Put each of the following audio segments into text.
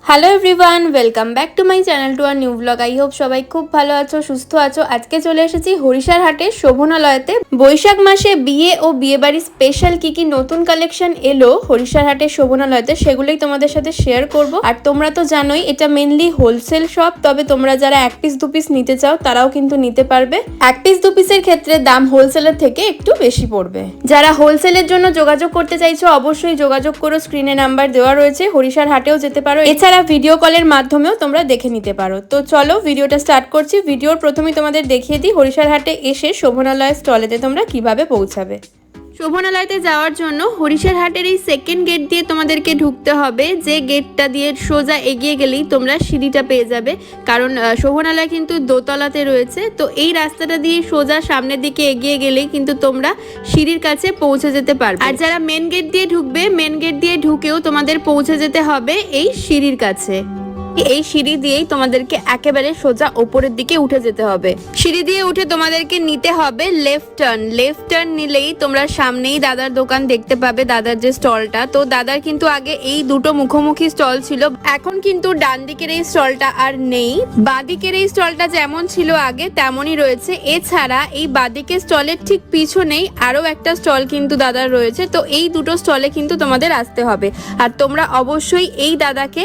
Hello everyone, welcome back to my channel to our new vlog. I hope সবাই খুব ভালো আছো, সুস্থ আছো। আজকে চলে এসেছি হরিষার হাটে শোভনালয়তে। বৈশাখ মাসে বিয়ে ও বিয়েবাড়ির স্পেশাল কি কি নতুন কালেকশন এলো হরিষার হাটে শোভনালয়তে, সেগুলোই তোমাদের সাথে শেয়ার করব। আর তোমরা তো জানোই এটা মেনলি হোলসেল শপ, তবে তোমরা যারা এক পিস দু পিস নিতে চাও তারাও কিন্তু নিতে পারবে। এক পিস দু পিসের ক্ষেত্রে দাম হোলসেলের থেকে একটু বেশি পড়বে। যারা হোলসেলের জন্য যোগাযোগ করতে চাইছো অবশ্যই যোগাযোগ করো, স্ক্রিনে নাম্বার দেওয়া রয়েছে। হরিষার হাটেও যেতে পারো, এছাড়া ভিডিও কলের মাধ্যমেও তোমরা দেখে নিতে পারো। তো চলো ভিডিওটা স্টার্ট করছি। ভিডিওর প্রথমেই তোমাদের দেখিয়ে দিই হরিষার হাটে এসে শোভনালয় স্টলেতে তোমরা কিভাবে পৌঁছাবে। শোভনালয়তে যাওয়ার জন্য হরিষার হাটের এই সেকেন্ড গেট দিয়ে তোমাদেরকে ঢুকতে হবে। যে গেটটা দিয়ে সোজা এগিয়ে গেলেই তোমরা সিঁড়িটা পেয়ে যাবে, কারণ শোভনালয় কিন্তু দোতলাতে রয়েছে। তো এই রাস্তাটা দিয়ে সোজা সামনের দিকে এগিয়ে গেলেই কিন্তু তোমরা সিঁড়ির কাছে পৌঁছে যেতে পারবে। আর যারা মেন গেট দিয়ে ঢুকবে, মেন গেট দিয়ে ঢুকেও তোমাদের পৌঁছে যেতে হবে এই সিঁড়ির কাছে। এই সিঁড়ি দিয়েই তোমাদেরকে একেবারে সোজা ওপরের দিকে উঠে যেতে হবে। সিঁড়ি দিয়ে উঠে তোমাদেরকে নিতে হবে লেফট টার্ন। লেফট টার্ন নিলেই তোমরা সামনেই দাদার দোকান দেখতে পাবে, দাদার যে স্টলটা। তো দাদার কিন্তু আগে এই দুটো মুখোমুখি স্টল ছিল, এখন কিন্তু ডান দিকের এই স্টলটা আর নেই। বাঁদিকের এই স্টলটা যেমন ছিল আগে তেমনই রয়েছে। এছাড়া এই বাঁদিকের স্টলের ঠিক পিছনেই আরো একটা স্টল কিন্তু দাদার রয়েছে। তো এই দুটো স্টলে কিন্তু তোমাদের আসতে হবে। আর তোমরা অবশ্যই এই দাদাকে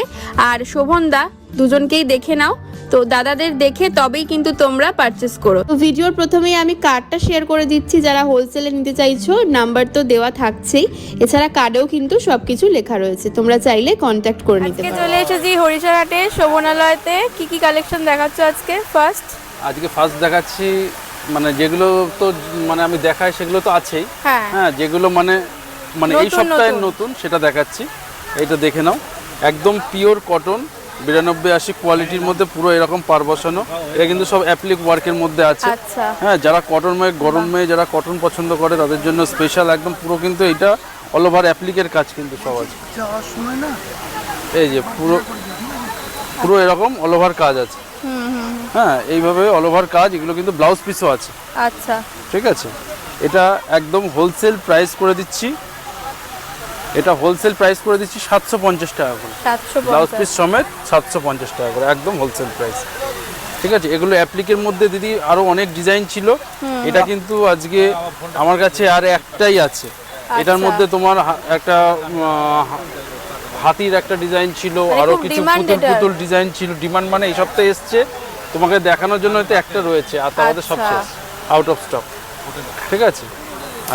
আর শোভনদা দুজনকেই দেখে নাও। তো দাদাদের দেখে তবেই কিন্তু তোমরা পারচেস করো। তো ভিডিওর প্রথমেই আমি কার্ডটা শেয়ার করে দিচ্ছি, যারা হোলসেলে নিতে চাইছো নাম্বার তো দেওয়া থাকছেই, এছাড়া কার্ডেও কিন্তু সবকিছু লেখা রয়েছে, তোমরা চাইলে কন্ট্যাক্ট করে নিতে পারো। চলে এসেছি হরিষার হাটে শোভনালয়তে। কি কি কালেকশন দেখাচ্ছ আজকে? আজকে ফার্স্ট দেখাচ্ছি, মানে যেগুলো তো মানে আমি দেখাই সেগুলো তো আছেই। হ্যাঁ, যেগুলো মানে এই সপ্তাহের নতুন সেটা দেখাচ্ছি। এইটা দেখে নাও, একদম পিওর কটন 92-80 কোয়ালিটির মধ্যে পুরো এরকম পার বসানো। এটা কিন্তু সব অ্যাপ্লিক ওয়ার্কের মধ্যে আছে। হ্যাঁ, যারা গরমে যারা কটন পছন্দ করে তাদের জন্য স্পেশাল একদম পুরো কিন্তু এটা অল ওভার অ্যাপ্লিকের কাজ কিন্তু সব আছে। এই যে পুরো এরকম অল ওভার কাজ আছে। হ্যাঁ, এইভাবে অল ওভার কাজ, এগুলো কিন্তু ব্লাউজ পিসও আছে। আচ্ছা, ঠিক আছে। এটা একদম হোলসেল প্রাইস করে দিচ্ছি, এটা হোলসেল প্রাইস করে দিচ্ছি 750 টাকা করে। ব্লাউজ পিস সমেত 750 টাকা করে, একদম হোলসেল প্রাইস। ঠিক আছে। এগুলো অ্যাপ্লিকের মধ্যে দিদি আরো অনেক ডিজাইন ছিল, এটা কিন্তু আজকে আমার কাছে আর একটাই আছে। এটার মধ্যে তোমার একটা হাতির একটা ডিজাইন ছিল, আরো কিছু পুতুল ডিজাইন ছিল। ডিমান্ড মানে এই সপ্তাহে এসছে, তোমাকে দেখানোর জন্য তো একটা রয়েছে, আর তাদের সব শেষ, আউট অফ স্টক। ঠিক আছে।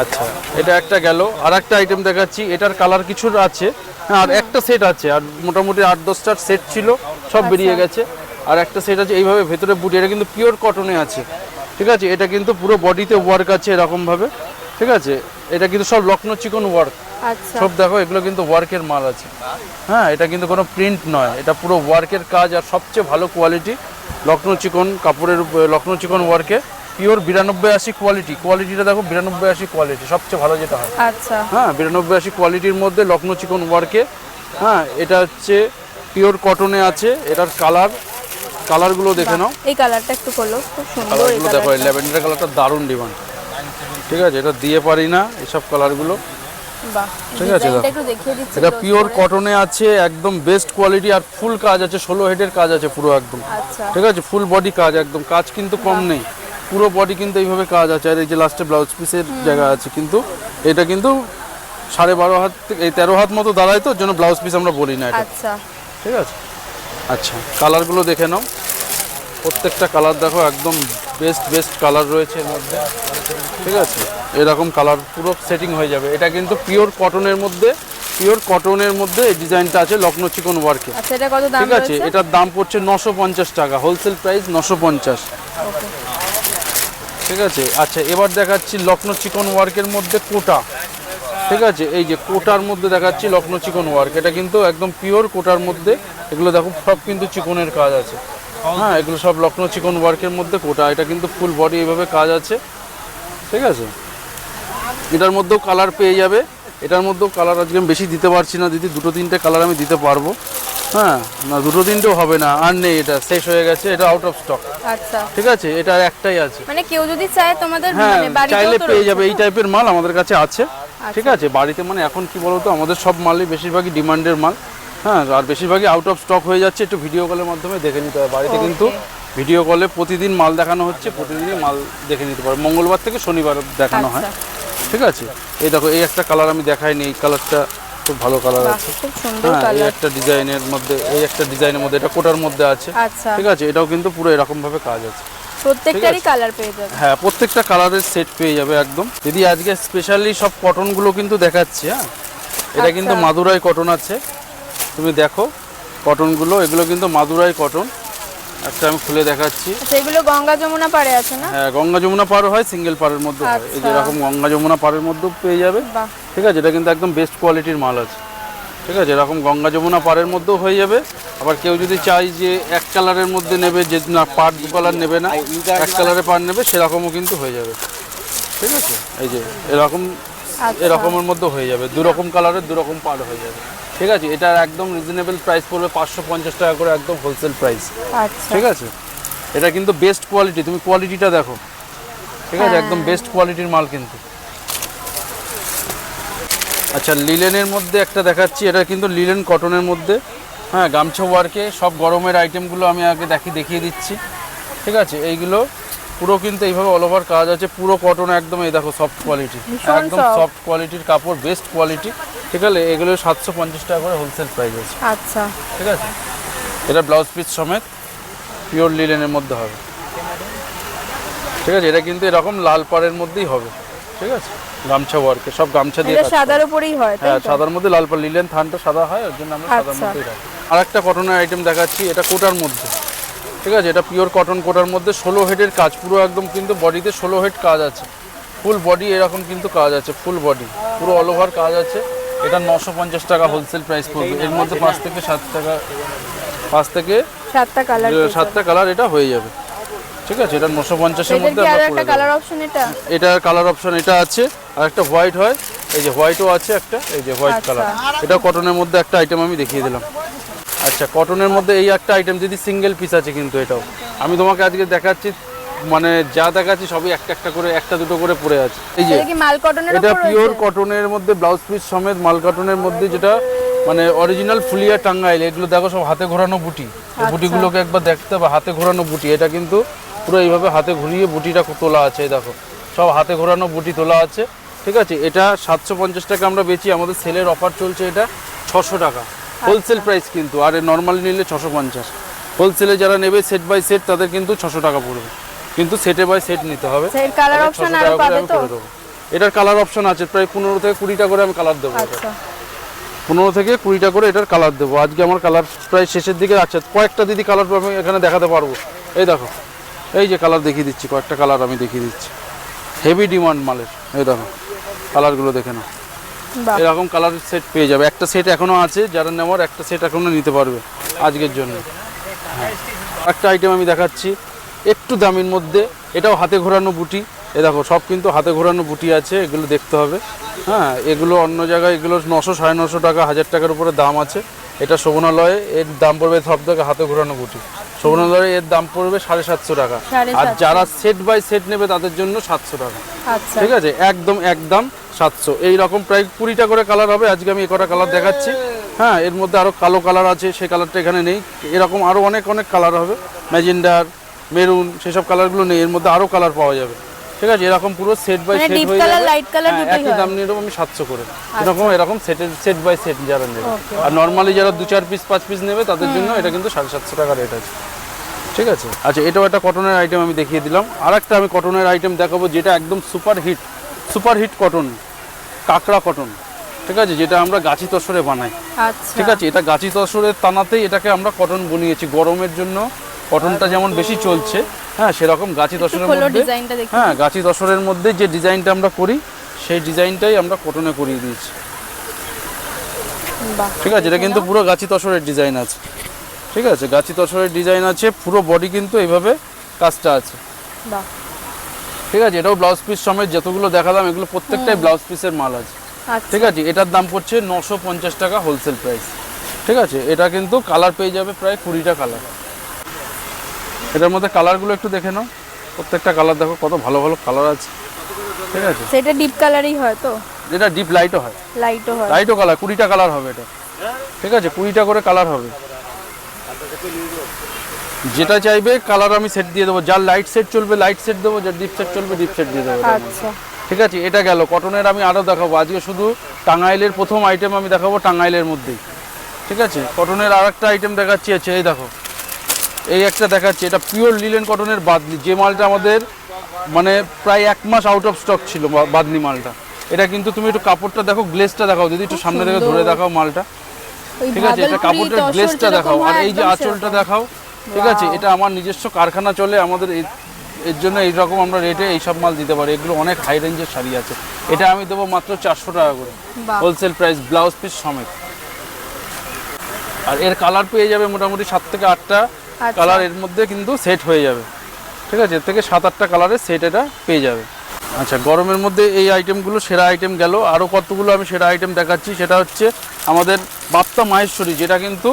আচ্ছা, এটা একটা গেল। আর একটা আইটেম দেখাচ্ছি, এটার কালার কিছু আছে। হ্যাঁ, আর একটা সেট আছে, আর মোটামুটি 8-10টার সেট ছিল, সব বেরিয়ে গেছে। আর একটা সেট আছে এইভাবে ভেতরে বুটি, এটা কিন্তু পিওর কটনে আছে। ঠিক আছে। এটা কিন্তু পুরো বডিতে ওয়ার্ক আছে এরকমভাবে। ঠিক আছে। এটা কিন্তু সব লখনৌ চিকন ওয়ার্ক। সব দেখো, এগুলো কিন্তু ওয়ার্কের মাল আছে। হ্যাঁ, এটা কিন্তু কোনো প্রিন্ট নয়, এটা পুরো ওয়ার্কের কাজ, আর সবচেয়ে ভালো কোয়ালিটি লখনৌ চিকন কাপড়ের, লখনৌ চিকন ওয়ার্কে পিওর 92-80 কোয়ালিটিটা দেখো, 92-80 কোয়ালিটি সবচেয়ে ভালো যেটা হয়। আচ্ছা, হ্যাঁ, 92-80 কোয়ালিটির মধ্যে লখনৌ চিকন ওয়ার্কে। হ্যাঁ, এটা হচ্ছে পিওর কটনে আছে। এটার কালারগুলো দেখে নাও। এই কালারটা একটু খোলো, খুব সুন্দর। কালারগুলো দেখো, এই ল্যাভেন্ডার কালারটা দারুণ ডিমান্ড। ঠিক আছে, এটা দিয়ে পারি না এসব কালারগুলো। ঠিক আছে, এটা পিওর কটনে আছে, একদম বেস্ট কোয়ালিটি, আর ফুল কাজ আছে, 16 হেডের কাজ আছে পুরো একদম। ঠিক আছে, ফুল বডি কাজ, একদম কাজ কিন্তু কম নেই, পুরো বডি কিন্তু এইভাবে কাজ আছে। আর এই যে লাস্টে ব্লাউজ পিসের জায়গা আছে, কিন্তু এটা কিন্তু 12.5 হাত থেকে 13 হাত মতো দাঁড়ায়, তো জন্য ব্লাউজ পিস আমরা বলি না এটা। ঠিক আছে। আচ্ছা, কালারগুলো দেখে নাও, প্রত্যেকটা কালার দেখো, একদম বেস্ট কালার রয়েছে এর মধ্যে। ঠিক আছে, এরকম কালার পুরো সেটিং হয়ে যাবে। এটা কিন্তু পিওর কটনের মধ্যে এই ডিজাইনটা আছে লখনৌ চিকন ওয়ার্কে। ঠিক আছে, এটার দাম পড়ছে 950 টাকা, হোলসেল প্রাইস 950। ঠিক আছে। আচ্ছা, এবার দেখাচ্ছি লখনৌ চিকন ওয়ার্কের মধ্যে কোটা। ঠিক আছে, এই যে কোটার মধ্যে দেখাচ্ছি লখনৌ চিকন ওয়ার্ক, এটা কিন্তু একদম পিওর কোটার মধ্যে। এগুলো দেখো, সব কিন্তু চিকনের কাজ আছে। হ্যাঁ, এগুলো সব লখনৌ চিকন ওয়ার্কের মধ্যে কোটা, এটা কিন্তু ফুল বডি এইভাবে কাজ আছে। ঠিক আছে, এটার মধ্যেও কালার পেয়ে যাবে। এটার মধ্যেও কালার আজকে আমি বেশি দিতে পারছি না দিদি, 2-3টে কালার আমি দিতে পারবো। হ্যাঁ, না 2-3টেও হবে না, আর নেই, এটা শেষ হয়ে গেছে, এটা আউট অফ স্টক। আচ্ছা, ঠিক আছে, এটা একটাই আছে, মানে কেউ যদি চায় তোমাদের মানে বাড়িতেও চাইলে পেয়ে যাবে। এই টাইপের মাল আমাদের কাছে আছে। ঠিক আছে, বাড়িতে মানে এখন কি বলতো, আমাদের সব মালই বেশিরভাগই ডিমান্ডের মাল। হ্যাঁ, আর বেশিরভাগই আউট অফ স্টক হয়ে যাচ্ছে, একটু ভিডিও কলের মাধ্যমে দেখে নিতে হবে। বাড়িতে কিন্তু ভিডিও কলে প্রতিদিন মাল দেখানো হচ্ছে, প্রতিদিনই মাল দেখে নিতে পারো, মঙ্গলবার থেকে শনিবার দেখানো হয়। ঠিক আছে, এই দেখো এই একটা কালার আমি দেখাইনি, এই কালারটা খুব ভালো কালার আছে, খুব সুন্দর হ্যাঁ, এই কালার। একটা ডিজাইনের মধ্যে, এই একটা ডিজাইনের মধ্যে, এটা কোটার মধ্যে আছে। আচ্ছা, ঠিক আছে, এটাও কিন্তু পুরো এরকম ভাবে কাজ আছে, প্রত্যেকটারই কালার পেয়ে যাবে। হ্যাঁ, প্রত্যেকটা কালারের সেট পেয়ে যাবে একদম। যদি আজকে স্পেশালি সব কটনগুলো কিন্তু দেখাচ্ছি। হ্যাঁ, এটা কিন্তু মাদুরাই কটন আছে, তুমি দেখো কটনগুলো, এগুলো কিন্তু মাদুরাই কটন। একটা আমি খুলে দেখাচ্ছি। আচ্ছা, এগুলো গঙ্গা যমুনা পাড়ে আছে না? হ্যাঁ, গঙ্গা যমুনা পার হয়, সিঙ্গেল পাড়ের মধ্যে হয়, এই যে এরকম গঙ্গা যমুনা পাড়ের মধ্যেও পেয়ে যাবে। বাহ, ঠিক আছে, এটা কিন্তু একদম বেস্ট কোয়ালিটির মাল আছে। ঠিক আছে, এরকম গঙ্গা যমুনা পাড়ের মধ্যেও হয়ে যাবে। আবার কেউ যদি চাই যে এক কালারের মধ্যে নেবে, যে না পাড় দু কালার নেবে না, এক কালারে পাড় নেবে, সেরকমও কিন্তু হয়ে যাবে। ঠিক আছে, এই যে এরকম এরকমের মধ্যে হয়ে যাবে, দু রকম কালারের দু রকম পাড় হয়ে যাবে। ঠিক আছে, এটা একদম রিজনেবল প্রাইস পড়বে 550 টাকা করে, একদম হোলসেল প্রাইস। আচ্ছা, ঠিক আছে, এটা কিন্তু বেস্ট কোয়ালিটি, তুমি কোয়ালিটিটা দেখো। ঠিক আছে, একদম বেস্ট কোয়ালিটির মাল কিন্তু। আচ্ছা, লিলেনের মধ্যে একটা দেখাচ্ছি, এটা কিন্তু লিলেন কটনের মধ্যে, হ্যাঁ, গামছা ওয়ার্কে সব গরমের আইটেমগুলো আমি আগে দেখিয়ে দিচ্ছি। ঠিক আছে, এইগুলো পুরো কিন্তু এইভাবে অল ওভার কাজ আছে, পুরো কটন একদম, এই দেখো সফট কোয়ালিটি, একদম সফট কোয়ালিটির কাপড়, বেস্ট কোয়ালিটি। ঠিক আছে, এগুলো 750 টাকা করে হোলসেল প্রাইস আছে। আচ্ছা, ঠিক আছে, এটা ব্লাউজ পিস সমেত পিওর লিলেনের মধ্যে হবে। ঠিক আছে, এটা কিন্তু এরকম লাল পাড়ের মধ্যেই হবে। ঠিক আছে, গামছা ওয়ার্কে সব গামছা দিয়ে এটা সাদার উপরেই হয়, তাই হ্যাঁ, তো? সাদার মধ্যে লাল পাড়, লিলেন থানটা সাদা হয়, ওর জন্য আমরা সাদার মধ্যেই রাখি। আর একটা কটনের আইটেম দেখাচ্ছি, এটা কোটার মধ্যে। ঠিক আছে, এটা পিওর কটন কোটার মধ্যে, 16 হেডের কাজ, পুরো একদম কিন্তু বডিতে 16 হেড কাজ আছে, ফুল বডি এরকম কিন্তু কাজ আছে, ফুল বডি পুরো অল ওভার কাজ আছে। এটা 950 টাকা হোলসেল প্রাইস পড়বে। এর মধ্যে 5 থেকে 7টা কালার, 7টা কালার এটা হয়ে যাবে। ঠিক আছে, এটা 950 এর মধ্যে আর আমরা একটা কালার অপশন, এটার কালার অপশন এটা আছে, আর একটা হোয়াইট হয়, এই যে হোয়াইটও আছে একটা, এই যে হোয়াইট কালার। এটা কটনের মধ্যে একটা আইটেম আমি দেখিয়ে দিলাম। আচ্ছা, কটনের মধ্যে এই একটা আইটেম, যদি সিঙ্গেল পিস আছে কিন্তু, এটাও আমি তোমাকে আজকে দেখাচ্ছি, মানে যা দেখাচ্ছি সবই একটা একটা করে, একটা দুটো করে পড়ে আছে। এই যে মাল কটনের, এটা পিওর কটনের মধ্যে ব্লাউজ পিস সমেত মাল কটনের মধ্যে, যেটা মানে অরিজিনাল ফুলিয়া টাঙ্গাইল। এগুলো দেখো সব হাতে ঘোরানো বুটি, বুটিগুলোকে একবার দেখতে হবে, হাতে ঘোরানো বুটি। এটা কিন্তু পুরো এইভাবে হাতে ঘুরিয়ে বুটিটা তোলা আছে, এই দেখো সব হাতে ঘোরানো বুটি তোলা আছে। ঠিক আছে, এটা 750 টাকা আমরা বেচি, আমাদের সেলের অফার চলছে, এটা 600 টাকা হোলসেল প্রাইস কিন্তু। আর নর্মালি নিলে 650। হোলসেলে যারা নেবে সেট বাই সেট, তাদের কিন্তু 600 টাকা পড়বে, কিন্তু সেটে বাই সেট নিতে হবে। কালার অপশন আর পাবে তো? এটার কালার অপশন আছে প্রায় 15 থেকে 20টা করে আমি কালার দেবো। আচ্ছা, 15 থেকে 20টা করে এটার কালার দেবো। আজকে আমার কালার প্রায় শেষের দিকে আছে, কয়েকটা দিদি কালার আমি এখানে দেখাতে পারবো। এই দেখো, এই যে কালার দেখিয়ে দিচ্ছি, কয়েকটা কালার আমি দেখিয়ে দিচ্ছি, হেভি ডিমান্ড মালের। এই দেখো কালারগুলো দেখে নাও, এরকম কালারের সেট পেয়ে যাবে। একটা সেট এখনো আছে, যারা নেওয়ার একটা সেট এখনো নিতে পারবে আজকের জন্য। হ্যাঁ, একটা আইটেম আমি দেখাচ্ছি একটু দামের মধ্যে, এটাও হাতে ঘোরানো বুটি। এ দেখো সব কিন্তু হাতে ঘোরানো বুটি আছে, এগুলো দেখতে হবে। হ্যাঁ, এগুলো অন্য জায়গায় এগুলো 900 950 টাকা, 1000 টাকার উপরে দাম আছে। এটা শোভনালয়ে এর দাম পড়বে সব থেকে হাতে ঘোরানো বুটি, শোভনালয়ে এর দাম পড়বে 750 টাকা। আর যারা সেট বাই সেট নেবে তাদের জন্য 700 টাকা। ঠিক আছে, একদম 700। এইরকম প্রায় 20টা করে কালার হবে। আজকে আমি কটা কালার দেখাচ্ছি। হ্যাঁ, এর মধ্যে আরও কালো কালার আছে, সেই কালারটা এখানে নেই। এরকম আরও অনেক কালার হবে, ম্যাজেন্ডার, মেরুন, সেসব কালারগুলো নেই, এর মধ্যে আরও কালার পাওয়া যাবে। ঠিক আছে, এরকম পুরো সেট বাই সেট হয়ে যাবে, একই দাম নিয়ে নেবো আমি 700 করে। এরকম সেট বাই সেট যারা নেবে, আর নর্মালি যারা 2-4 পিস 5 পিস নেবে তাদের জন্য এটা কিন্তু 750 টাকা রেট আছে। ঠিক আছে, আচ্ছা এটাও একটা কটনের আইটেম আমি দেখিয়ে দিলাম। আর একটা আমি কটনের আইটেম দেখাবো, যেটা একদম সুপার হিট কটন, কাঁকড়া কটন। ঠিক আছে, যেটা আমরা গাছি তসরে বানাই। ঠিক আছে, এটা গাছি তসরের টানাতেই এটাকে আমরা কটন বানিয়েছি। গরমের জন্য কটনটা যেমন বেশি চলছে, হ্যাঁ, সেরকম গাছি তসরের মধ্যে, হ্যাঁ, গাছি তসরের মধ্যে যে ডিজাইনটা আমরা করি, সেই ডিজাইনটাই আমরা কটনে করিয়ে দিয়েছি। ঠিক আছে, এটা কিন্তু পুরো গাছি তসরের ডিজাইন আছে। ঠিক আছে, গাছি তসরের ডিজাইন আছে, পুরো বডি কিন্তু এইভাবে কাজটা আছে। ঠিক আছে, এটাও ব্লাউজ পিস সমেত যতগুলো দেখালাম, এগুলো প্রত্যেকটাই ব্লাউজ পিসের মাল আছে। ঠিক আছে, এটার দাম পড়ছে 950 টাকা হোলসেল প্রাইস। ঠিক আছে, এটা কিন্তু কালার পেয়ে যাবে প্রায় 20টা কালার। এটার মধ্যে কালারগুলো একটু দেখে নাও, প্রত্যেকটা কালার দেখো কত ভালো ভালো কালার আছে। ঠিক আছে, সেটা ডিপ কালারই হয় তো? যেটা ডিপ লাইটও হয়, লাইটও কালার 20টা কালার হবে এটা। ঠিক আছে 20টা করে কালার হবে, যেটা চাইবে কালার আমি সেট দিয়ে দেবো। যার লাইট সেট চলবে লাইট সেট দেবো, যার ডিপ সেট চলবে ডিপ সেট দিয়ে দেবো। আচ্ছা ঠিক আছে, এটা গেল কটনের। আমি আরও দেখাবো আজকে, শুধু টাঙ্গাইলের প্রথম আইটেম আমি দেখাবো টাঙ্গাইলের মধ্যেই। ঠিক আছে, কটনের আর একটা আইটেম দেখাচ্ছি আছে, এই দেখো এই একটা দেখাচ্ছি, এটা পিওর লিলেন কটনের বাদলি, যে মালটা আমাদের মানে প্রায় 1 মাস আউট অফ স্টক ছিল বাদলি মালটা। এটা কিন্তু তুমি একটু কাপড়টা দেখো, গ্লেজটা দেখাও দিদি, একটু সামনে থেকে ধরে দেখাও মালটা। ঠিক আছে, এটা কাপড়টার গ্লেজটা দেখাও, আর এই যে আঁচলটা দেখাও। ঠিক আছে, এটা আমার নিজস্ব কারখানা চলে, আমাদের এর জন্য এইরকম আমরা রেটে এইসব মাল দিতে পারি। এগুলো অনেক হাই রেঞ্জের শাড়ি আছে। এটা আমি দেবো মাত্র 400 টাকা করে হোলসেল প্রাইস, ব্লাউজ পিস সমেত। আর এর কালার পেয়ে যাবে মোটামুটি 7 থেকে 8টা কালার এর মধ্যে কিন্তু সেট হয়ে যাবে। ঠিক আছে, এর থেকে 7-8টা কালারের সেট এটা পেয়ে যাবে। আচ্ছা, গরমের মধ্যে এই আইটেমগুলো সেরা আইটেম গেল। আরও কতগুলো আমি সেরা আইটেম দেখাচ্ছি, সেটা হচ্ছে আমাদের বাপ্তা মাহেশ্বরী, যেটা কিন্তু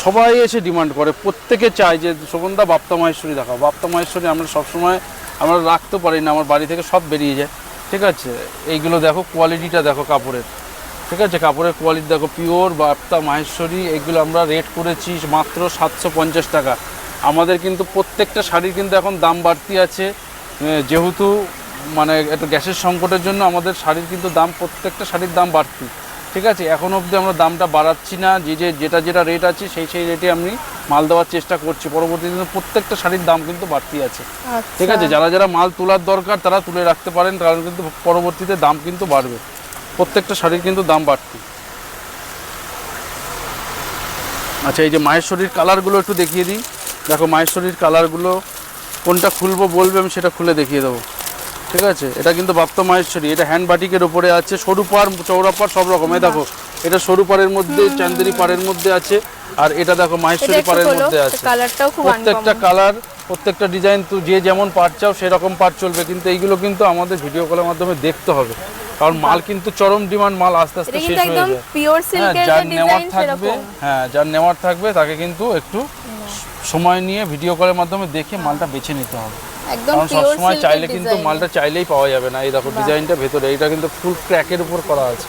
সবাই এসে ডিমান্ড করে, প্রত্যেকে চায় যে সুগন্ধা বাপ্তা মাহেশ্বরী দেখাও। বাপ্তা মাহেশ্বরী আমরা সবসময় আমরা রাখতে পারি না, আমার বাড়ি থেকে সব বেরিয়ে যায়। ঠিক আছে, এইগুলো দেখো, কোয়ালিটিটা দেখো কাপড়ের। ঠিক আছে, কাপড়ের কোয়ালিটি দেখো, পিওর বাপ্তা মাহেশ্বরী। এগুলো আমরা রেট করেছি মাত্র 750 টাকা। আমাদের কিন্তু প্রত্যেকটা শাড়ির কিন্তু এখন দাম বাড়তি আছে, যেহেতু মানে একটা গ্যাসের সংকটের জন্য আমাদের শাড়ির কিন্তু দাম, প্রত্যেকটা শাড়ির দাম বাড়তি। ঠিক আছে, এখন অবধি আমরা দামটা বাড়াচ্ছি না, যেটা রেট আছে সেই রেটে আমি মাল দেওয়ার চেষ্টা করছি। পরবর্তীতে কিন্তু প্রত্যেকটা শাড়ির দাম কিন্তু বাড়তি আছে। ঠিক আছে, যারা মাল তোলার দরকার তারা তুলে রাখতে পারেন, কারণ কিন্তু পরবর্তীতে দাম কিন্তু বাড়বে, প্রত্যেকটা শাড়ির কিন্তু দাম বাড়তি। আচ্ছা, এই যে মাহেশ্বরীর কালারগুলো একটু দেখিয়ে দিই। দেখো মাহেশ্বরীর কালারগুলো কোনটা খুলবো বলবে, আমি সেটা খুলে দেখিয়ে দেবো। ঠিক আছে, এটা কিন্তু বাপ্তা মাহেশ্বরী, এটা হ্যান্ড বাটিকের উপরে আছে, সরু পাড় চৌড়া পাড় সব রকম। দেখো এটা সরু পাড়ের মধ্যে, চান্দেরি পাড়ের মধ্যে আছে, আর এটা দেখো মাহেশ্বরী পাড়ের মধ্যে আছে। প্রত্যেকটা কালার, প্রত্যেকটা ডিজাইন তো যে যেমন পাড় চাও সেরকম পাড় চলবে, কিন্তু এইগুলো কিন্তু আমাদের ভিডিও কলের মাধ্যমে দেখতে হবে, কারণ মাল কিন্তু চরম ডিমান্ড, মাল আস্তে আস্তে শেষ হয়ে যায়। যার নেওয়ার থাকবে, যার নেওয়ার থাকবে তাকে কিন্তু একটু সময় নিয়ে ভিডিও কলের মাধ্যমে দেখে মালটা বেছে নিতে হবে, কারণ সবসময় চাইলে কিন্তু মালটা চাইলেই পাওয়া যাবে না। এই দেখো ডিজাইনটা ভেতরে, এটা কিন্তু ফুল ক্র্যাকের উপর করা আছে।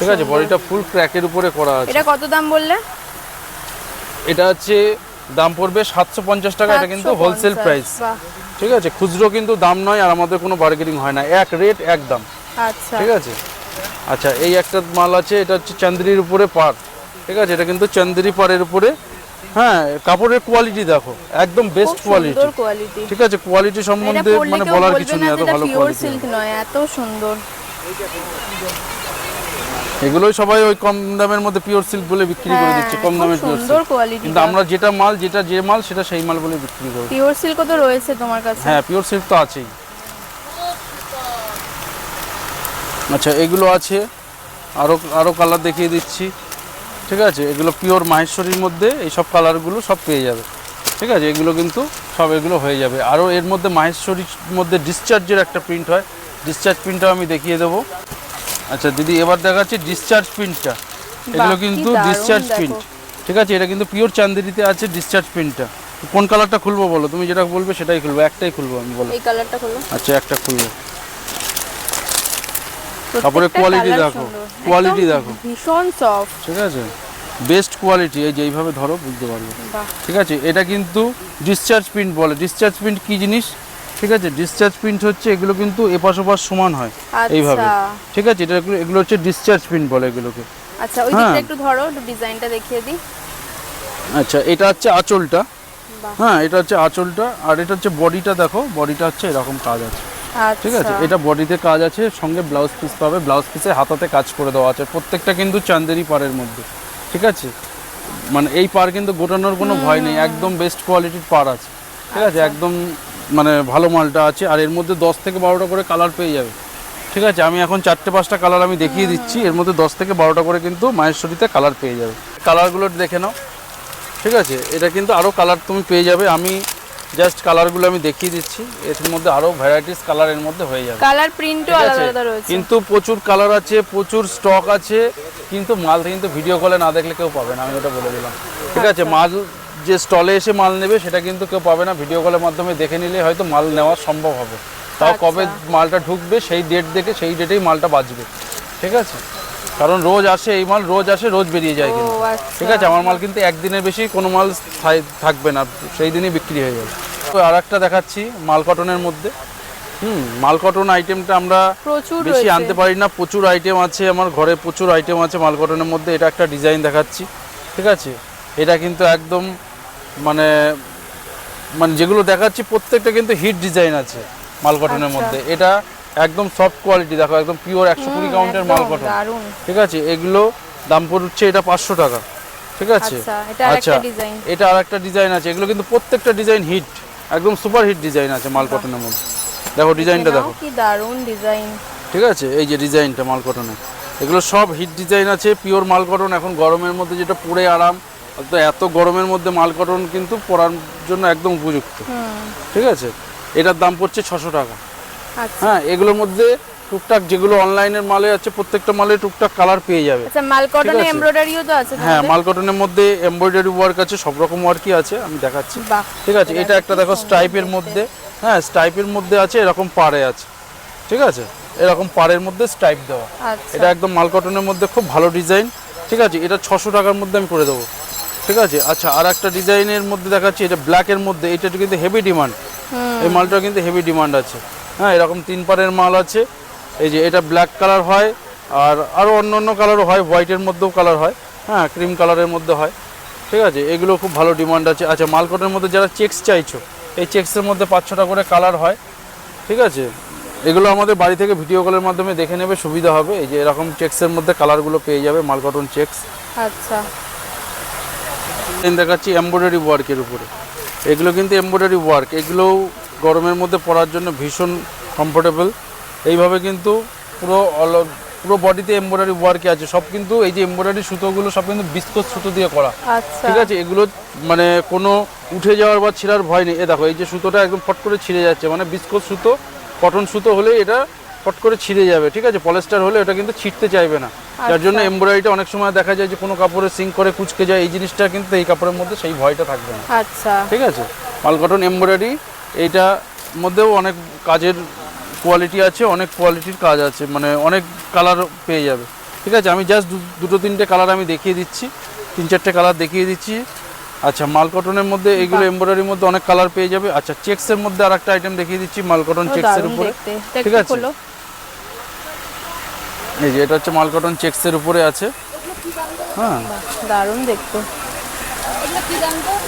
ঠিক আছে, বডিটা ফুল ক্র্যাকের উপরে করা আছে। এটা কত দাম বললে? এটা হচ্ছে দাম পড়বে 750 টাকা, এটা কিন্তু হোলসেল প্রাইস। ঠিক আছে, খুচরো কিন্তু দাম নয়, আর আমাদের কোনো বার্গেনিং হয় না, এক রেট এক দাম। আচ্ছা, ঠিক আছে। আচ্ছা, এই একটা মাল আছে, এটা হচ্ছে চান্দেরির উপরে পাড়। ঠিক আছে, এটা কিন্তু চান্দেরি পাড়ের উপরে। হ্যাঁ, কাপড়ের কোয়ালিটি দেখো, একদম বেস্ট কোয়ালিটি। ঠিক আছে, কোয়ালিটি সম্বন্ধে মানে বলার কিছু নেই, এত ভালো কোয়ালিটি, এত সুন্দর। এগুলোই সবাই ওই কম দামের মধ্যে পিওর সিল্ক বলে বিক্রি করে দিচ্ছে, কম দামের পিওর সিল্ক। কিন্তু আমরা যে মাল সেটা সেই মাল বলে বিক্রি করি। পিওর সিল্কও তো রয়েছে তোমার কাছে? হ্যাঁ, পিওর সিল্ক তো আছেই। আচ্ছা, এগুলো আছে, আরো কালার দেখিয়ে দিচ্ছি। ঠিক আছে, এগুলো পিওর মাহেশ্বরীর মধ্যে, এইসব কালারগুলো সব পেয়ে যাবে। ঠিক আছে, এগুলো কিন্তু সব এগুলো হয়ে যাবে। আরও এর মধ্যে মাহেশ্বরীর মধ্যে ডিসচার্জের একটা প্রিন্ট হয়, ডিসচার্জ প্রিন্টটা আমি দেখিয়ে দেবো। আচ্ছা দিদি, এবার দেখাচ্ছি ডিসচার্জ প্রিন্টটা। এগুলো কিন্তু ডিসচার্জ প্রিন্ট। ঠিক আছে, এটা কিন্তু পিওর চান্দেরিতে আছে ডিসচার্জ প্রিন্টটা। কোন কালারটা খুলবো বলো, তুমি যেটা বলবে সেটাই খুলবো, একটাই খুলবো আমি, বলো। এই কালারটা খুলবো। আচ্ছা, একটা খুলবো। তারপরে কোয়ালিটি দেখো, কোয়ালিটি দেখো, ভীষণ সফট। ঠিক আছে, বেস্ট কোয়ালিটি। এই যে এইভাবে ধরো বুঝতে পারবে। ঠিক আছে, এটা কিন্তু ডিসচার্জ প্রিন্ট বলে। ডিসচার্জ প্রিন্ট কি জিনিস? ঠিক আছে, ডিসচার্জ প্রিন্ট হচ্ছে এগুলো কিন্তু এপাশ ওপাশ সমান হয় এইভাবে। ঠিক আছে, এগুলো হচ্ছে ডিসচার্জ প্রিন্ট বলে এগুলোকে। আচ্ছা, ওই দিকটা একটু ধরো, একটু ডিজাইনটা দেখিয়ে দিই। আচ্ছা, এটা হচ্ছে আঁচলটা। হ্যাঁ, এটা হচ্ছে আঁচলটা, আর এটা হচ্ছে বডিটা। দেখো বডিটা হচ্ছে এরকম কাজ আছে। ঠিক আছে, এটা বডিতে কাজ আছে, সঙ্গে ব্লাউজ পিস পাবে, ব্লাউজ পিসে হাতাতে কাজ করে দেওয়া আছে। প্রত্যেকটা কিন্তু চান্দেরি পাড়ের মধ্যে। ঠিক আছে, মানে এই পাড় কিন্তু গোটানোর কোনো ভয় নেই, একদম বেস্ট কোয়ালিটির পাড় আছে। ঠিক আছে, একদম মানে ভালো মালটা আছে। আর এর মধ্যে 10 থেকে 12টা করে কালার পেয়ে যাবে। ঠিক আছে, আমি এখন 4-5টা কালার আমি দেখিয়ে দিচ্ছি, এর মধ্যে 10 থেকে 12টা করে কিন্তু মাহেশ্বরীতে কালার পেয়ে যাবে। কালারগুলো দেখে নাও। ঠিক আছে, এটা কিন্তু আরও কালার তুমি পেয়ে যাবে, আমি জাস্ট কালারগুলো আমি দেখিয়ে দিচ্ছি। এর মধ্যে আরও ভ্যারাইটিস কালার এর মধ্যে হয়ে যাবে, কালার প্রিন্টও আলাদা আলাদা রয়েছে, কিন্তু প্রচুর কালার আছে, প্রচুর স্টক আছে। কিন্তু মাল কিন্তু ভিডিও কলে না দেখলে কেউ পাবে না, আমি ওটা বলে দিলাম। ঠিক আছে, মাল যে স্টলে এসে মাল নেবে সেটা কিন্তু কেউ পাবে না, ভিডিও কলের মাধ্যমে দেখে নিলে হয়তো মাল নেওয়া সম্ভব হবে। তাও কবে মালটা ঢুকবে সেই ডেট দেখে সেই ডেটেই মালটা বাজবে। ঠিক আছে, কারণ রোজ আসে এই মাল, রোজ আসে রোজ বেরিয়ে যায় কিন্তু। আচ্ছা। ঠিক আছে, আমার মাল কিন্তু একদিনের বেশি কোনো মাল থাকবে না, সেই দিনই বিক্রি হয়ে যাবে। তো আর একটা দেখাচ্ছি মাল কটনের মধ্যে। মাল কটন আইটেমটা আমরা প্রচুর বেশি রয়েছে। আনতে পারি না, প্রচুর আইটেম আছে আমার ঘরে, প্রচুর আইটেম আছে মাল কটনের মধ্যে। এটা একটা ডিজাইন দেখাচ্ছি, ঠিক আছে। এটা কিন্তু একদম মানে মানে যেগুলো দেখাচ্ছি প্রত্যেকটা কিন্তু হিট ডিজাইন আছে মাল কটনের আচ্ছা। মধ্যে। এটা একদম সফট কোয়ালিটি, দেখো একদম পিওর 120 কাউন্টের মাল কটন, দারুণ। ঠিক আছে। এগুলো দাম পড়ছে এটা 500 টাকা, ঠিক আছে। আচ্ছা, এটা আরেকটা ডিজাইন। এটা আরেকটা ডিজাইন আছে। এগুলো কিন্তু প্রত্যেকটা ডিজাইন হিট, একদম সুপার হিট ডিজাইন আছে মাল কটনের মধ্যে। দেখো ডিজাইনটা দেখো, কি দারুণ ডিজাইন, ঠিক আছে। এই যে ডিজাইনটা মাল কটনের, এগুলো সব হিট ডিজাইন আছে, পিওর মাল কটন। এখন গরমের মধ্যে যেটা পরে আরাম, তো এত গরমের মধ্যে মাল কটন কিন্তু পরার জন্য একদম উপযুক্ত, ঠিক আছে। এটার দাম পড়ছে 600 টাকা। আচ্ছা। হ্যাঁ, এগুলোর মধ্যে টুকটাক যেগুলো অনলাইনের মালে আছে প্রত্যেকটা মালে টুকটাক কালার পেয়ে যাবে। আচ্ছা, মাল কটনে ঠিক আছে। এমব্রয়ডারিও তো আছে? হ্যাঁ, মাল কটনের মধ্যে এমব্রয়ডারি ওয়ার্ক আছে, সব রকম ওয়ার্কই আছে, আমি দেখাচ্ছি। বাহ, ঠিক আছে। এটা একটা দেখো স্ট্রাইপের মধ্যে, হ্যাঁ স্ট্রাইপের মধ্যে আছে, এরকম পাড়ে আছে, ঠিক আছে। এরকম পাড়ের মধ্যে স্ট্রাইপ দেওয়া। আচ্ছা। এটা একদম মাল কটনের মধ্যে খুব ভালো ডিজাইন, ঠিক আছে। এটা 600 টাকার মধ্যে আমি করে দেবো, ঠিক আছে। আচ্ছা, আর একটা ডিজাইনের মধ্যে দেখাচ্ছি, এটা ব্ল্যাকের মধ্যে। এটা কিন্তু হেভি ডিমান্ড, এই মালটা কিন্তু হেভি ডিমান্ড আছে। হ্যাঁ, এরকম 3 পাড়ের মাল আছে। এই যে এটা ব্ল্যাক কালার হয়, আর আরও অন্য অন্য কালারও হয়, হোয়াইটের মধ্যেও কালার হয়, হ্যাঁ ক্রিম কালারের মধ্যে হয়, ঠিক আছে। এগুলো খুব ভালো ডিমান্ড আছে। আচ্ছা, মাল কটনের মধ্যে যারা চেক্স চাইছো, এই চেক্সের মধ্যে 5-6টা করে কালার হয়, ঠিক আছে। এগুলো আমাদের বাড়ি থেকে ভিডিও কলের মাধ্যমে দেখে নেবে, সুবিধা হবে। এই যে এরকম চেক্সের মধ্যে কালারগুলো পেয়ে যাবে, মাল কটন চেক্স। আচ্ছা। দেখাচ্ছি এমব্রয়ডারি ওয়ার্কের উপরে। এগুলো কিন্তু এমব্রয়ডারি ওয়ার্ক, এগুলোও গরমের মধ্যে পরার জন্য ভীষণ কমফোর্টেবল। এইভাবে কিন্তু পুরো বডিতে এমব্রয়ডারি ওয়ার্কে আছে সব। কিন্তু এই যে এমব্রয়ডারি সুতোগুলো সব কিন্তু বিস্কোস সুতো দিয়ে করা, আচ্ছা। ঠিক আছে। এগুলো মানে কোনো উঠে যাওয়ার বা ছিঁড়ার ভয় নেই। এ দেখো, এই যে সুতোটা একদম ফট করে ছিঁড়ে যাচ্ছে, মানে বিস্কোস সুতো, কটন সুতো হলে এটা ফট করে ছিঁড়ে যাবে, ঠিক আছে। পলিস্টার হলে এটা কিন্তু ছিঁড়তে চাইবে না, যার জন্য এমব্রয়ডারিটা অনেক সময় দেখা যায় যে কোনো কাপড়ে সিঙ্ক করে কুচকে যায়। এই জিনিসটা কিন্তু এই কাপড়ের মধ্যে সেই ভয়টা থাকবে না, আচ্ছা, ঠিক আছে। মাল কটন এমব্রয়ডারি, এইটা মধ্যেও অনেক কাজের কোয়ালিটি আছে, অনেক কোয়ালিটির কাজ আছে, মানে অনেক কালার পেয়ে যাবে, ঠিক আছে। আমি জাস্ট 2-3টে কালার আমি দেখিয়ে দিচ্ছি, 3-4টে কালার দেখিয়ে দিচ্ছি। আচ্ছা, মাল কটনের মধ্যে এইগুলো এমব্রয়ডারির মধ্যে অনেক কালার পেয়ে যাবে। আচ্ছা, চেক্সের মধ্যে আর একটা আইটেম দেখিয়ে দিচ্ছি, মাল কটন চেক্সের উপরে, ঠিক আছে। এই যে এটা হচ্ছে মাল কটন চেক্সের উপরে আছে, হ্যাঁ দারুণ দেখতে।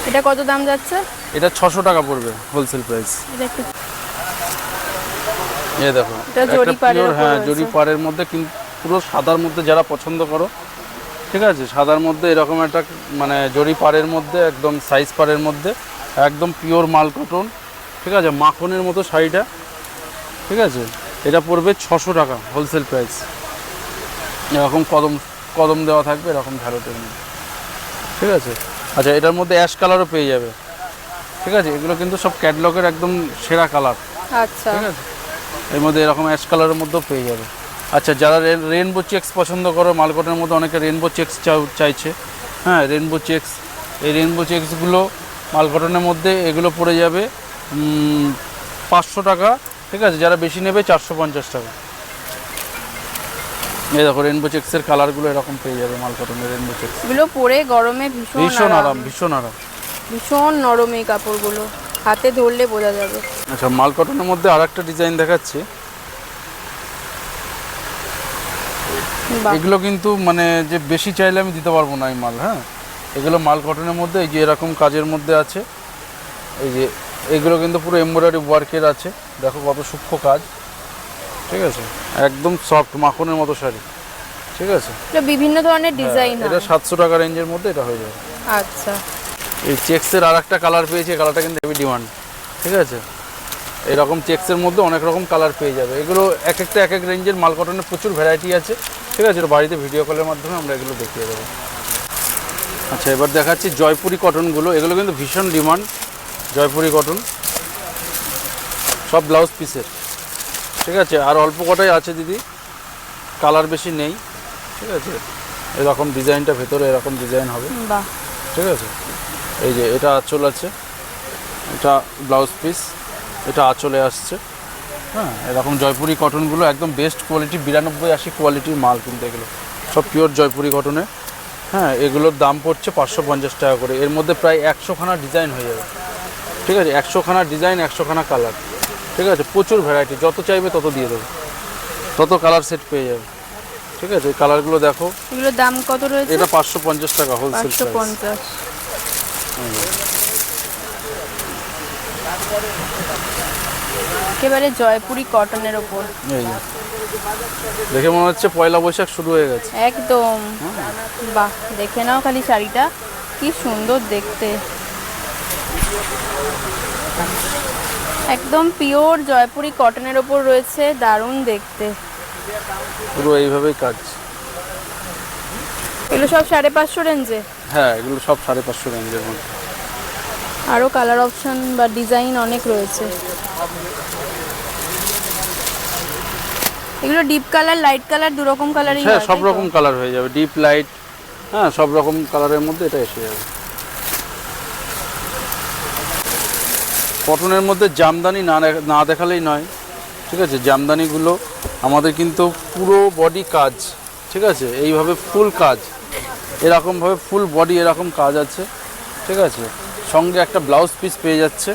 এটা কত দাম যাচ্ছে? এটা 600 টাকা পড়বে হোলসেল প্রাইস। এটা একটু এই দেখো, এটা জরি পাড়ের, হ্যাঁ জরি পাড়ের মধ্যে, কিন্তু পুরো সাদার মধ্যে যারা পছন্দ করো, ঠিক আছে। সাদার মধ্যে এরকম একটা মানে জরি পাড়ের মধ্যে, একদম সাইজ পাড়ের মধ্যে, একদম পিওর মাল কটন, ঠিক আছে। মাখনের মতো শাড়িটা, ঠিক আছে। এটা পড়বে 600 টাকা হোলসেল প্রাইস। এরকম কদম দেওয়া থাকবে, এরকম ঝাড়টের মধ্যে, ঠিক আছে। আচ্ছা, এটার মধ্যে অ্যাশ কালারও পেয়ে যাবে, ঠিক আছে। এগুলো কিন্তু সব ক্যাটলগের একদম সেরা কালার, আচ্ছা, ঠিক আছে। এর মধ্যে এরকম অ্যাশ কালারের মধ্যেও পেয়ে যাবে। আচ্ছা, যারা রেনবো চেক্স পছন্দ করো, মাল কটনের মধ্যে অনেকে রেনবো চেক্স চাইছে, হ্যাঁ রেনবো চেক্স। এই রেনবো চেক্সগুলো মাল কটনের মধ্যে এগুলো পড়ে যাবে 500 টাকা, ঠিক আছে। যারা বেশি নেবে 450 টাকা। এই দেখো, রেনবো চেক্সের কালারগুলো এরকম পেয়ে যাবে মাল কটনের রেনবো চেক্স। এগুলো পরে গরমে ভীষণ আরাম, ভীষণ আরাম, ভীষণ নরম এই কাপড়গুলো, হাতে ধরলে বোঝা যাবে। আচ্ছা, মাল কটনের মধ্যে আর একটা ডিজাইন দেখাচ্ছি। এগুলো কিন্তু মানে যে বেশি চাইলে আমি দিতে পারবো না এই মাল, হ্যাঁ। এগুলো মাল কটনের মধ্যে এই যে এরকম কাজের মধ্যে আছে। এই যে এগুলো কিন্তু পুরো এমব্রয়ডারি ওয়ার্কের আছে, দেখো কত সূক্ষ্ম কাজ, ঠিক আছে। একদম সফট মাখনের মতো শাড়ি, ঠিক আছে। এটা বিভিন্ন ধরনের ডিজাইন, এটা 700 টাকা রেঞ্জের মধ্যে এটা হয়ে যাবে। আচ্ছা, এই চেক্সের আর একটা কালার পেয়েছি, কালারটা কিন্তু হেভি ডিমান্ড, ঠিক আছে। এরকম চেক্সের মধ্যে অনেক রকম কালার পেয়ে যাবে। এগুলো এক একটা এক এক রেঞ্জের মাল কটনের প্রচুর ভ্যারাইটি আছে, ঠিক আছে। এটা বাড়িতে ভিডিও কলের মাধ্যমে আমরা এগুলো দেখিয়ে দেবো। আচ্ছা, এবার দেখাচ্ছি জয়পুরি কটনগুলো। এগুলো কিন্তু ভীষণ ডিমান্ড, জয়পুরি কটন, সব ব্লাউজ পিসের, ঠিক আছে। আর অল্প কটাই আছে দিদি, কালার বেশি নেই, ঠিক আছে। এরকম ডিজাইনটা ভেতরে এরকম ডিজাইন হবে, বাহ, ঠিক আছে। এই যে এটা আঁচল আছে, এটা ব্লাউজ পিস, এটা আঁচলে আসছে, হ্যাঁ। এরকম জয়পুরি কটনগুলো একদম বেস্ট কোয়ালিটি, 92-80 কোয়ালিটির মাল কিন্তু এগুলো সব পিওর জয়পুরি কটনে। হ্যাঁ, এগুলোর দাম পড়ছে 550 টাকা করে। এর মধ্যে প্রায় 100খানা ডিজাইন হয়ে যাবে। ঠিক আছে, 100খানা ডিজাইন, 100খানা কালার। ঠিক আছে, প্রচুর ভ্যারাইটি, যত চাইবে তত দিয়ে দেবো, তত কালার সেট পেয়ে যাবে। ঠিক আছে, এই কালারগুলো দেখো। এগুলোর দাম কত রয়েছে? এটা 550 টাকা হোলসেল প্রাইস। 550। একেবারে জয়পুরি কটনের উপর। এই যে দেখে মনে হচ্ছে পয়লা বৈশাখ শুরু হয়ে গেছে একদম। বাহ, দেখে নাও খালি শাড়িটা কি সুন্দর দেখতে, একদম পিওর জয়পুরি কটনের উপর রয়েছে, দারুণ দেখতে। পুরো এইভাবেই কাজ। এগুলো সব 550 রেঞ্জে? হ্যাঁ, এগুলো সব 550 রেঞ্জের মধ্যে। আরও কালার অপশন বা ডিজাইন অনেক রয়েছে। এগুলো ডিপ কালার, লাইট কালার, দু রকম কালারই হয়? হ্যাঁ, সব রকম কালার হয়ে যাবে, ডিপ লাইট। হ্যাঁ, সব রকম কালারের মধ্যে এটা এসে যাবে। কটনের মধ্যে জামদানি না দেখালেই নয়। ঠিক আছে, জামদানিগুলো আমাদের কিন্তু পুরো বডি কাজ। ঠিক আছে, এইভাবে ফুল কাজ, এরকমভাবে ফুল বডি এরকম কাজ আছে। ঠিক আছে, সঙ্গে একটা ব্লাউজ পিস পেয়ে যাচ্ছে।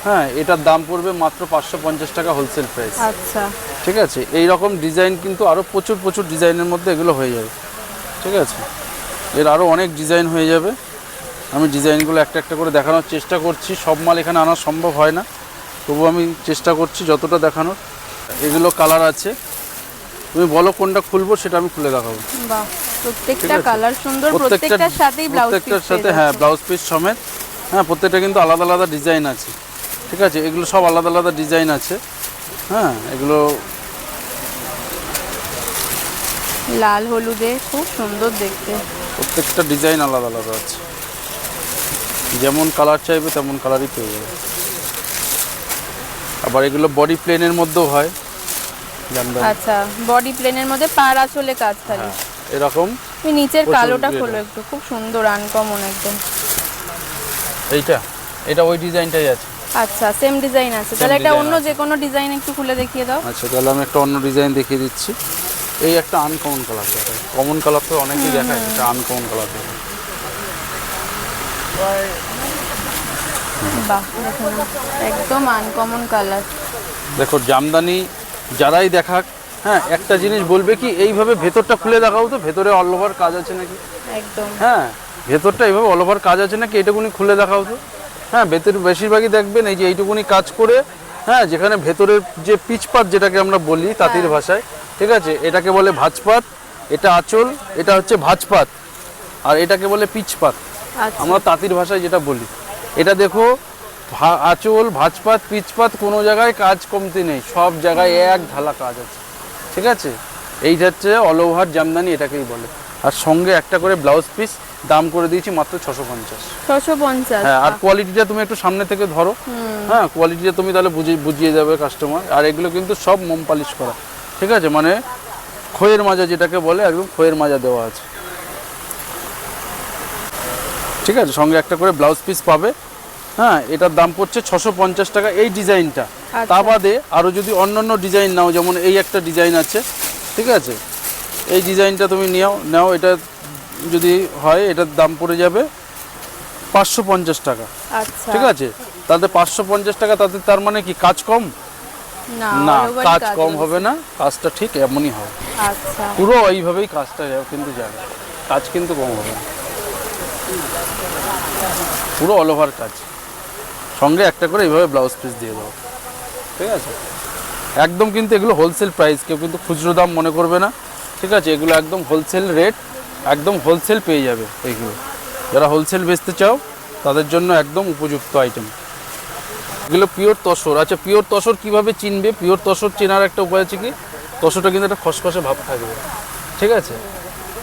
হ্যাঁ, এটার দাম পড়বে মাত্র 550 টাকা হোলসেল প্রাইস। আচ্ছা, ঠিক আছে, এই রকম ডিজাইন কিন্তু আরও প্রচুর ডিজাইনের মধ্যে এগুলো হয়ে যাবে। ঠিক আছে, এর আরও অনেক ডিজাইন হয়ে যাবে। আমি ডিজাইনগুলো একটা একটা করে দেখানোর চেষ্টা করছি। সব মাল এখানে আনা সম্ভব হয় না, তবু আমি চেষ্টা করছি যতটা দেখানোর। এগুলো কালার আছে, তুমি বলো কোনটা খুলবো, সেটা আমি খুলে দেখাবো। বাহ, প্রত্যেকটা কালার সুন্দর, প্রত্যেকটার সাথেই ব্লাউজ পিস। প্রত্যেকটার সাথে হ্যাঁ, ব্লাউজ পিস সমেত। হ্যাঁ, প্রত্যেকটা কিন্তু আলাদা আলাদা ডিজাইন আছে। ঠিক আছে, এগুলো সব আলাদা আলাদা ডিজাইন আছে। হ্যাঁ, এগুলো লাল হলুদে খুব সুন্দর দেখতে। প্রত্যেকটা ডিজাইন আলাদা আলাদা আছে, যেমন কালার চাইবে তেমন কালারই পেয়ে যাবে। আবার এগুলো বডি প্লেনের মধ্যেও হয়। আচ্ছা, বডি প্লেনের মধ্যে পার আঁচলে কাজ খালি এরকম। তুমি নিচের কালোটা খোলো একটু, খুব সুন্দর আনকমন একদম। এটা ওই ডিজাইনটাই আছে। আচ্ছা, সেম ডিজাইন আছে, তাহলে এটা অন্য যে কোনো ডিজাইন একটু খুলে দেখিয়ে দাও। আচ্ছা, তাহলে আমি একটা অন্য ডিজাইন দেখিয়ে দিচ্ছি। এই একটা আনকমন কালার দেখায়, কমন কালার তো অনেকেই দেখায়, এটা আনকমন কালার দেখায়। বাহ, দেখুন একদম আনকমন কালার। দেখো, জামদানি যারাই দেখাক, হ্যাঁ, একটা জিনিস বলবে কি, এইভাবে ভেতরটা খুলে দেখাও তো, ভেতরে অল ওভার কাজ আছে নাকি। একদম, হ্যাঁ, ভেতরটা এইভাবে অল ওভার কাজ আছে নাকি, এইটুকুনি খুলে দেখাও তো। হ্যাঁ, ভেতর বেশিরভাগই দেখবেন এই যে এইটুকুনি কাজ করে। হ্যাঁ, যেখানে ভেতরের যে পিচপাত, যেটাকে আমরা বলি তাঁতির ভাষায়, ঠিক আছে, এটাকে বলে ভাঁজপাত। এটা আঁচল, এটা হচ্ছে ভাঁজপাত, আর এটাকে বলে পিচপাত আমরা তাঁতির ভাষায় যেটা বলি। এটা দেখো, আঁচল, ভাঁজপাত, পিচপাত, কোনো জায়গায় কাজ কমতি নেই, সব জায়গায় এক ঢালা কাজ আছে। ঠিক আছে, এইটা হচ্ছে অল ওভার জামদানি, এটাকেই বলে। আর সঙ্গে একটা করে ব্লাউজ পিস, দাম করে দিয়েছি মাত্র 650। হ্যাঁ, আর কোয়ালিটিটা তুমি একটু সামনে থেকে ধরো। হ্যাঁ, কোয়ালিটিটা তুমি তাহলে বুঝিয়ে যাবে কাস্টমার। আর এগুলো কিন্তু সব মোম পালিশ করা। ঠিক আছে, মানে খয়ের মাজা যেটাকে বলে, একদম খয়ের মাজা দেওয়া আছে। ঠিক আছে, সঙ্গে একটা করে ব্লাউজ পিস পাবে। হ্যাঁ, এটার দাম পড়ছে 650 টাকা এই ডিজাইনটা। তা বাদে আরও যদি অন্যান্য ডিজাইন নাও, যেমন এই একটা ডিজাইন আছে। ঠিক আছে, এই ডিজাইনটা তুমি নাও, এটা যদি হয় এটার দাম পড়ে যাবে 550 টাকা। ঠিক আছে, তাতে 550 টাকা, তাতে তার মানে কি কাজ কম? না, কাজ কম হবে না, কাজটা ঠিক এমনই হবে। পুরো এইভাবেই কাজটা কিন্তু যাবে, কাজ কিন্তু কম হবে না, পুরো অল ওভার কাজ। সঙ্গে একটা করে এইভাবে ব্লাউজ পিস দিয়ে দেবো। ঠিক আছে, একদম কিন্তু এগুলো হোলসেল প্রাইস, কেউ কিন্তু খুচরো দাম মনে করবে না। ঠিক আছে, এগুলো একদম হোলসেল রেট, একদম হোলসেল পেয়ে যাবে। এইগুলো যারা হোলসেল বেচতে চাও তাদের জন্য একদম উপযুক্ত আইটেম। এগুলো পিওর তসর। আচ্ছা, পিওর তসর কীভাবে চিনবে? পিওর তসর চেনার একটা উপায় আছে কি, তসরটা কিন্তু একটা খসখসে ভাব থাকবে। ঠিক আছে,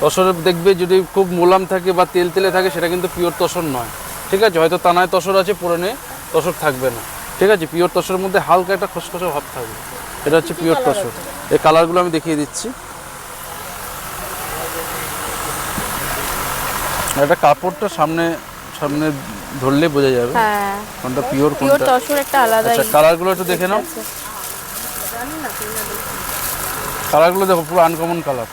তসরে দেখবে যদি খুব মোলাম থাকে বা তেল তেলে থাকে, সেটা কিন্তু পিওর তসর নয়। ঠিক আছে, হয়তো তানায় তসর আছে, পুরনে তসর থাকবে না। ঠিক আছে, পিওর তসরের মধ্যে হালকা একটা খসখসে ভাব থাকবে, এটা হচ্ছে পিওর তসর। এই কালারগুলো আমি দেখিয়ে দিচ্ছি। এটা কাপড়টা সামনে ধরলে বোঝা যাবে কোনটা পিওর কোনটা তসর, একটা আলাদা। আচ্ছা, কালারগুলো একটু দেখে নাও। কালারগুলো দেখো, পুরো আনকমন কালার।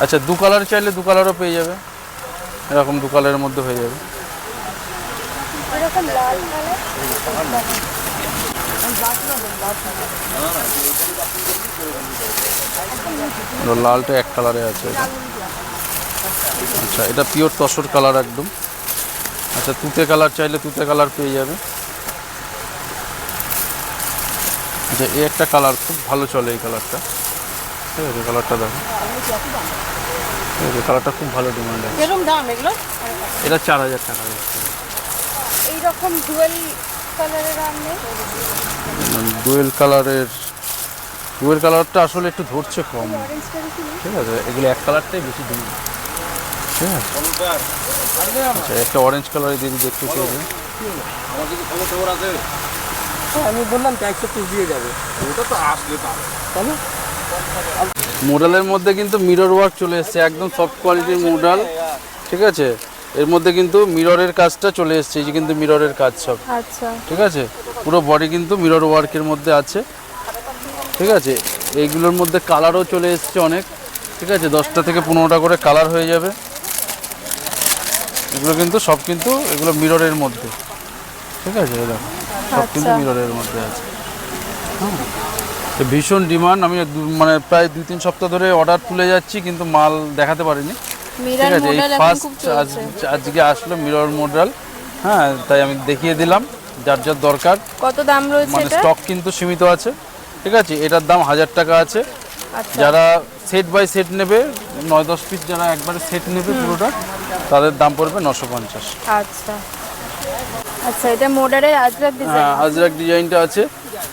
আচ্ছা, দু কালার চাইলে দু কালারও পেয়ে যাবে, এরকম দু কালারের মধ্যে হয়ে যাবে। এরকম লাল কালার, লালটা এক কালারে আছে এটা। আচ্ছা, এটা পিওর তসর কালার একদম। আচ্ছা, তুতে কালার চাইলে তুতে কালার পেয়ে যাবে। আচ্ছা, এই একটা কালার খুব ভালো চলে, এই কালারটা, ঠিক আছে, কালারটা দেখো, ঠিক আছে, কালারটা খুব ভালো ডিমান্ড আছে। এরকম দাম এগুলো? এটা 4000 টাকা। এইরকম ডুয়েল কালারের দাম নেই? ডুয়েল কালারটা আসলে একটু ধরছে কম, ঠিক আছে, এগুলো এক কালারটাই বেশি ডিমান্ড, ঠিক আছে। আচ্ছা, একটা অরেঞ্জ কালারের দিদি দেখতে চাইবে, আমি বললাম তো 100 পিস দিয়ে যাবে, ওটা তো আসলে তাহলে মোডালের মধ্যে কিন্তু মিরর ওয়ার্ক চলে এসেছে, একদম সফট কোয়ালিটির মোডাল, ঠিক আছে। এর মধ্যে কিন্তু মিররের কাজটা চলে এসেছে, এই যে কিন্তু মিররের কাজ সব, আচ্ছা, ঠিক আছে, পুরো বডি কিন্তু মিরর ওয়ার্কের মধ্যে আছে, ঠিক আছে। এইগুলোর মধ্যে কালারও চলে এসেছে অনেক, ঠিক আছে, 10টা থেকে 15টা করে কালার হয়ে যাবে। এগুলো কিন্তু সব কিন্তু এগুলো মিররের মধ্যে, ঠিক আছে, এই দেখো সব কিন্তু মিররের মধ্যে আছে। হ্যাঁ, তো ভীষণ ডিমান্ড। আমি মানে প্রায় 2-3 সপ্তাহ ধরে অর্ডার তুলে যাচ্ছি, কিন্তু মাল দেখাতে পারিনি, ঠিক আছে। এই ফার্স্ট আজকে আসলো মিরর মডেল, হ্যাঁ, তাই আমি দেখিয়ে দিলাম, যার যার দরকার। কত দাম রয়েছে মানে এটা? স্টক কিন্তু সীমিত আছে, ঠিক আছে। এটার দাম 1000 টাকা আছে। আচ্ছা, যারা সেট বাই সেট নেবে, 9-10 পিস যারা একবারে সেট নেবে পুরোটা, তাদের দাম পড়বে 950। আচ্ছা আচ্ছা, এটা মোডারের আজরাক ডিজাইন। হ্যাঁ, আজরাক ডিজাইনটা আছে।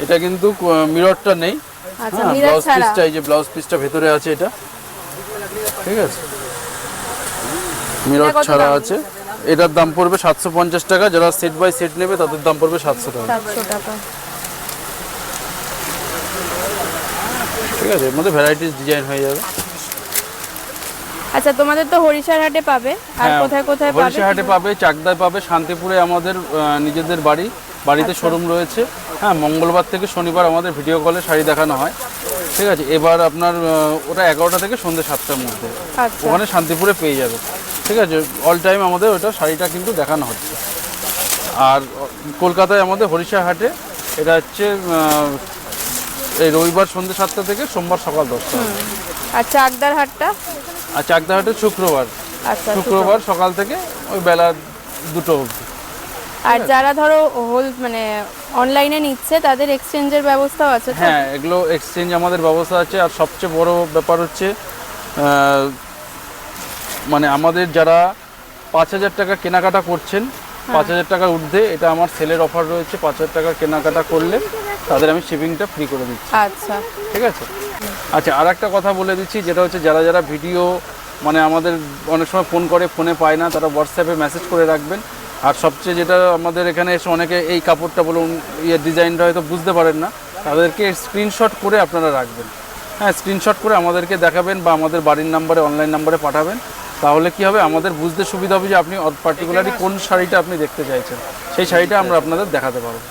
এটা কিন্তু মিররটা নেই, আচ্ছা, হ্যাঁ, মিরর ব্লাউজ ছাড়া। পিসটা, এই যে ব্লাউজ পিসটা ভেতরে আছে এটা, ঠিক আছে, মিরর কত ছাড়া দাম? আছে। এটার দাম পড়বে 750 টাকা। যারা সেট বাই সেট নেবে তাদের দাম পড়বে 700 টাকা, 700 টাকা। ঠিক আছে। এর মধ্যে ভ্যারাইটিস ডিজাইন হয়ে যাবে। আচ্ছা, তোমাদের তো হরিশার হাটে পাবে, আর হ্যাঁ, কোথায় কোথায় পাবে? হরিশাহাটে পাবে, চাকদায় পাবে, শান্তিপুরে আমাদের নিজেদের বাড়িতে শোরুম রয়েছে। হ্যাঁ, মঙ্গলবার থেকে শনিবার আমাদের ভিডিও কলে শাড়ি দেখানো হয়, ঠিক আছে। এবার আপনার ওটা 11টা থেকে সন্ধ্যে 7টার মধ্যে আচ্ছা, ওখানে শান্তিপুরে পেয়ে যাবে, ঠিক আছে। অল টাইম আমাদের ওটা শাড়িটা কিন্তু দেখানো হচ্ছে। আর কলকাতায় আমাদের হরিশার হাটে, এটা হচ্ছে এই রবিবার সন্ধ্যে 7টা থেকে সোমবার সকাল 10টা। আর চাকদার হাটটা? আর চাকদা হাটে শুক্রবার, আচ্ছা, শুক্রবার সকাল থেকে ওই বেলা 2টো অবধি। আর যারা ধরো হোল মানে অনলাইনে নিচ্ছে, তাদের এক্সচেঞ্জের ব্যবস্থাও আছে তো? হ্যাঁ, এগুলো এক্সচেঞ্জ আমাদের ব্যবস্থা আছে। আর সবচেয়ে বড় ব্যাপার হচ্ছে মানে আমাদের যারা 5000 টাকা কেনাকাটা করছেন, 5000 টাকার ঊর্ধ্বে, এটা আমার সেলের অফার রয়েছে। 5000 টাকার কেনাকাটা করলে তাদের আমি শিপিংটা ফ্রি করে দিচ্ছি, আচ্ছা, ঠিক আছে। আচ্ছা, আর একটা কথা বলে দিচ্ছি, যেটা হচ্ছে যারা যারা ভিডিও মানে আমাদের অনেক সময় ফোন করে, ফোনে পায় না, তারা হোয়াটসঅ্যাপে মেসেজ করে রাখবেন। আর সবচেয়ে যেটা আমাদের এখানে এসে অনেকে এই কাপড়টা বলুন, ডিজাইনটা হয়তো বুঝতে পারেন না, তাদেরকে স্ক্রিনশট করে আপনারা রাখবেন। হ্যাঁ, স্ক্রিনশট করে আমাদেরকে দেখাবেন বা আমাদের বাড়ির নাম্বারে, অনলাইন নাম্বারে পাঠাবেন। তাহলে কি হবে, আমাদের বুঝতে সুবিধা হবে যে আপনি পার্টিকুলারলি কোন শাড়িটা আপনি দেখতে চাইছেন, সেই শাড়িটা আমরা আপনাদের দেখাতে পারবো।